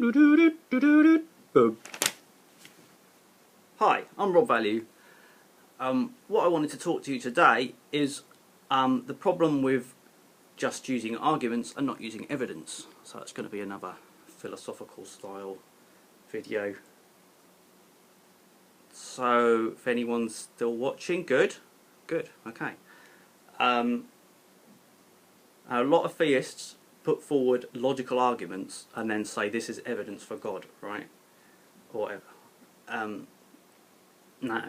Boom. Hi, I'm Rob Value. What I wanted to talk to you today is the problem with just using arguments and not using evidence. So it's going to be another philosophical style video. So if anyone's still watching, good, okay. A lot of theists put forward logical arguments and then say this is evidence for God, right? Or whatever. No,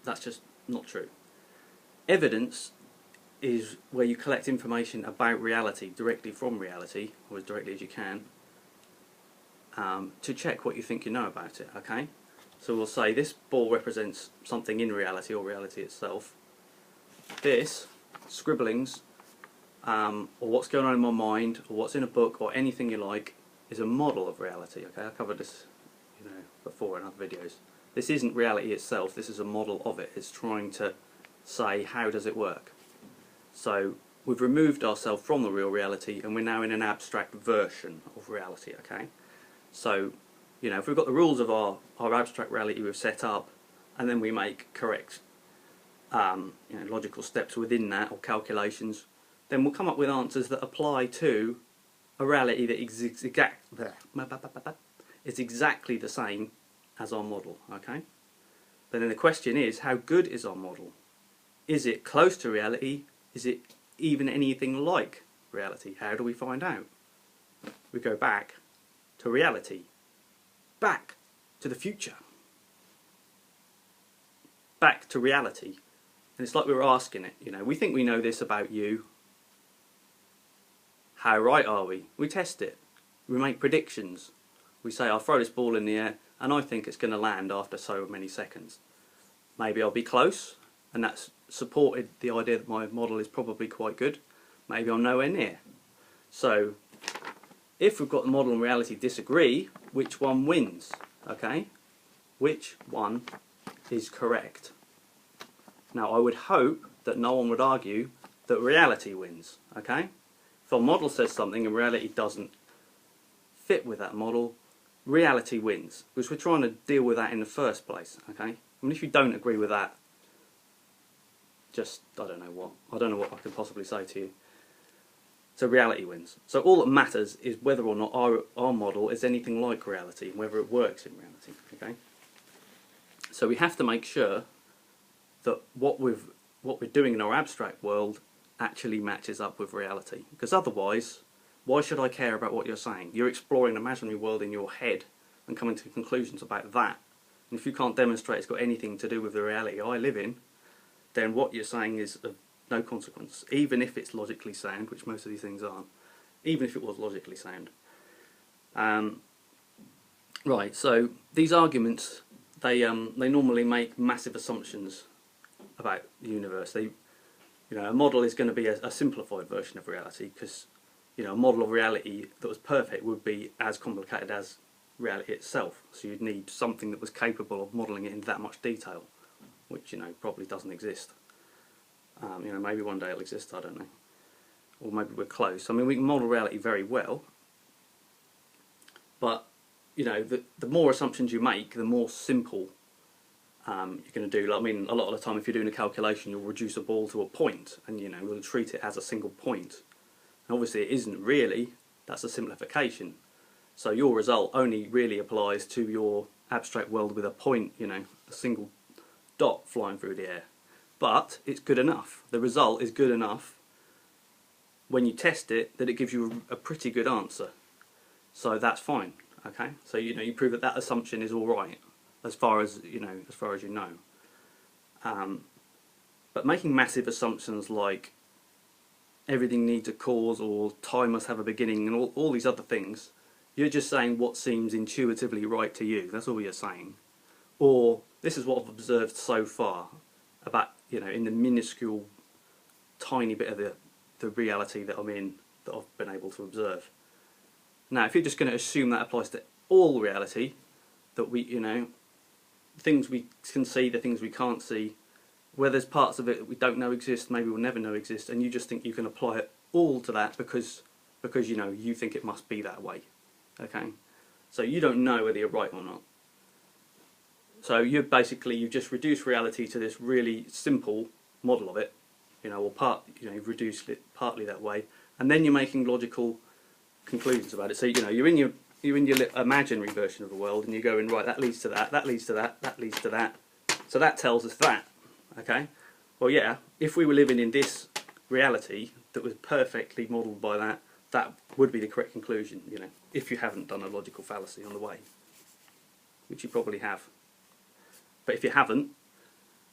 that's just not true. Evidence is where you collect information about reality directly from reality, or as directly as you can, to check what you think you know about it, okay? So we'll say this ball represents something in reality or reality itself. This, scribblings, or what's going on in my mind, or what's in a book, or anything you like, is a model of reality, okay? I covered this before in other videos. This isn't reality itself, this is a model of it. It's trying to say, how does it work? So we've removed ourselves from the real reality and we're now in an abstract version of reality, okay? So, if we've got the rules of our abstract reality we've set up, and then we make correct logical steps within that, or calculations, then we'll come up with answers that apply to a reality that is exactly the same as our model, okay? But then the question is, how good is our model? Is it close to reality? Is it even anything like reality? How do we find out? We go back to reality. Back to the future. Back to reality. And it's like we were asking it, we think we know this about you. How right are we? We test it. We make predictions. We say, I'll throw this ball in the air and I think it's going to land after so many seconds. Maybe I'll be close, and that's supported the idea that my model is probably quite good. Maybe I'm nowhere near. So if we've got the model and reality disagree, which one wins? Okay? Which one is correct? Now I would hope that no one would argue that reality wins. Okay? If our model says something and reality doesn't fit with that model, reality wins, because we're trying to deal with that in the first place, okay? I mean, if you don't agree with that, I don't know what I can possibly say to you. So reality wins. So all that matters is whether or not our model is anything like reality, and whether it works in reality, okay? So we have to make sure that what we're doing in our abstract world actually matches up with reality, because otherwise, why should I care about what you're saying? You're exploring an imaginary world in your head and coming to conclusions about that. And if you can't demonstrate it's got anything to do with the reality I live in, then what you're saying is of no consequence, even if it's logically sound, which most of these things aren't, even if it was logically sound. Right, so these arguments, they normally make massive assumptions about the universe. A model is going to be a simplified version of reality, because a model of reality that was perfect would be as complicated as reality itself. So you'd need something that was capable of modelling it in that much detail, which probably doesn't exist. Maybe one day it'll exist, I don't know. Or maybe we're close. I mean, we can model reality very well, but the more assumptions you make, the more simple you're going to do. I mean, a lot of the time if you're doing a calculation, you'll reduce a ball to a point, and we'll treat it as a single point. Obviously it isn't really, that's a simplification. So your result only really applies to your abstract world with a point, a single dot flying through the air. But it's good enough. The result is good enough when you test it that it gives you a pretty good answer. So that's fine, okay? So you prove that assumption is alright as far as you know. But making massive assumptions like everything needs a cause, or time must have a beginning, and all these other things, you're just saying what seems intuitively right to you. That's all you're saying. Or this is what I've observed so far about in the minuscule tiny bit of the reality that I'm in, that I've been able to observe. Now if you're just going to assume that applies to all reality, that things we can see, the things we can't see, where there's parts of it that we don't know exist, maybe we'll never know exist, and you just think you can apply it all to that because you think it must be that way, okay? So you don't know whether you're right or not. So you've just reduced reality to this really simple model of it, or you've reduced it partly that way, and then you're making logical conclusions about it. So you're in your imaginary version of the world, and you're going, right, that leads to that, that leads to that, that leads to that. So that tells us that. Okay. Well, yeah. If we were living in this reality that was perfectly modelled by that, that would be the correct conclusion. If you haven't done a logical fallacy on the way, which you probably have. But if you haven't,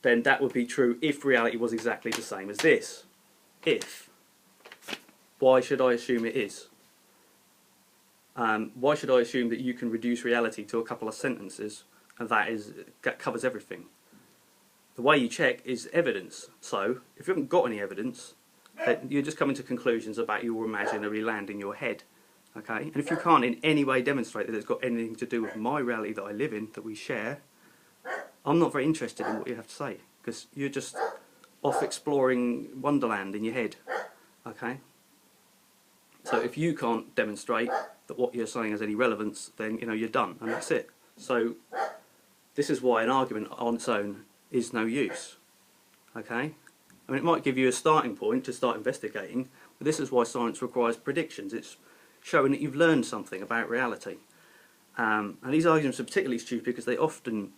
then that would be true if reality was exactly the same as this. If. Why should I assume it is? Why should I assume that you can reduce reality to a couple of sentences and that covers everything? The way you check is evidence. So, if you haven't got any evidence, then you're just coming to conclusions about your imaginary land in your head. Okay? And if you can't in any way demonstrate that it's got anything to do with my reality that I live in, that we share, I'm not very interested in what you have to say, because you're just off exploring Wonderland in your head. Okay? So if you can't demonstrate that what you're saying has any relevance, then you're done, and that's it. So this is why an argument on its own is no use. Okay? I mean, it might give you a starting point to start investigating, but this is why science requires predictions. It's showing that you've learned something about reality. And these arguments are particularly stupid because they often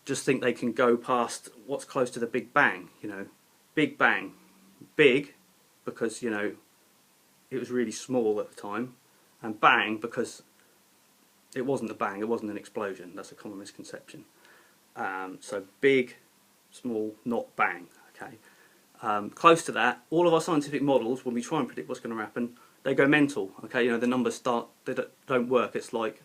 just think they can go past what's close to the Big Bang. Big Bang. Big, because, it was really small at the time, and bang, because it wasn't a bang, it wasn't an explosion. That's a common misconception. So big, small, not bang. Okay. Close to that, all of our scientific models, when we try and predict what's going to happen, they go mental. Okay, the numbers they don't work. It's like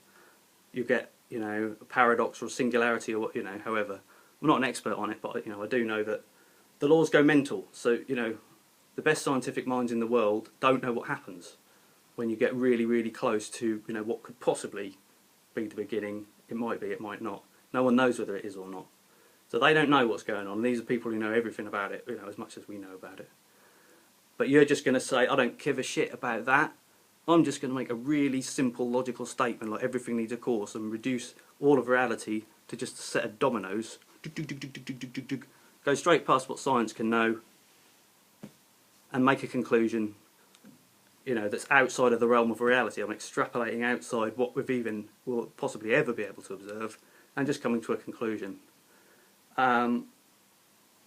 you get a paradox or a singularity or however. I'm not an expert on it, but I do know that the laws go mental. So the best scientific minds in the world don't know what happens when you get really, really close to what could possibly be the beginning. It might be, it might not. No one knows whether it is or not. So they don't know what's going on. These are people who know everything about it, as much as we know about it. But you're just going to say, I don't give a shit about that. I'm just going to make a really simple logical statement like everything needs a cause and reduce all of reality to just a set of dominoes. Go straight past what science can know and make a conclusion that's outside of the realm of reality. I'm extrapolating outside what will possibly ever be able to observe and just coming to a conclusion.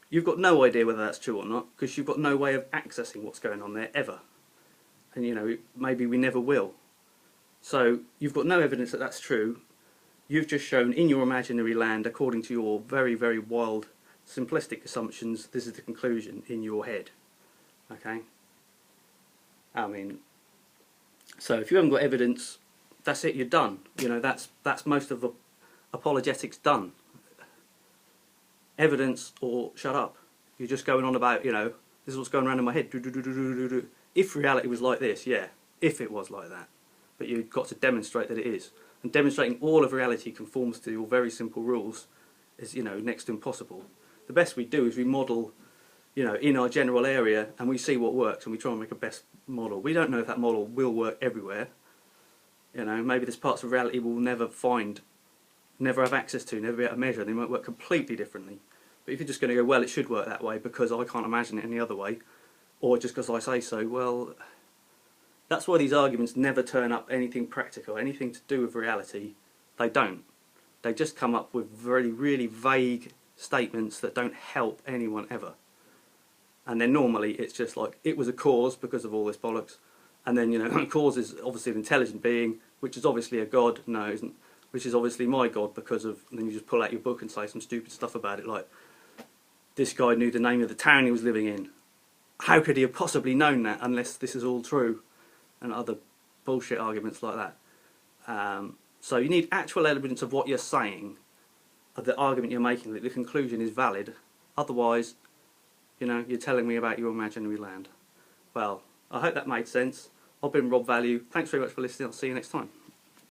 You've got no idea whether that's true or not because you've got no way of accessing what's going on there ever. And maybe we never will. So you've got no evidence that that's true. You've just shown in your imaginary land, according to your very, very wild, simplistic assumptions, this is the conclusion in your head. Okay? I mean, so if you haven't got evidence, that's it, you're done. That's most of the apologetics done. Evidence or shut up. You're just going on about, this is what's going around in my head. If reality was like this, yeah, if it was like that. But you've got to demonstrate that it is. And demonstrating all of reality conforms to your very simple rules is, next to impossible. The best we do is we model, in our general area and we see what works and we try and make a best model. We don't know if that model will work everywhere. Maybe there's parts of reality we'll never have access to, never be able to measure. They might work completely differently. But if you're just going to go, well, it should work that way because I can't imagine it any other way, or just because I say so, well, that's why these arguments never turn up anything practical, anything to do with reality. They don't. They just come up with very, really vague statements that don't help anyone ever. And then normally it's just like, it was a cause because of all this bollocks. And then, cause is obviously an intelligent being, which is obviously a god. No, it isn't. Which is obviously my god because of, and then you just pull out your book and say some stupid stuff about it, like, this guy knew the name of the town he was living in. How could he have possibly known that unless this is all true? And other bullshit arguments like that. So you need actual evidence of what you're saying, of the argument you're making, that the conclusion is valid. Otherwise, you're telling me about your imaginary land. Well, I hope that made sense. I've been Rob Value. Thanks very much for listening. I'll see you next time.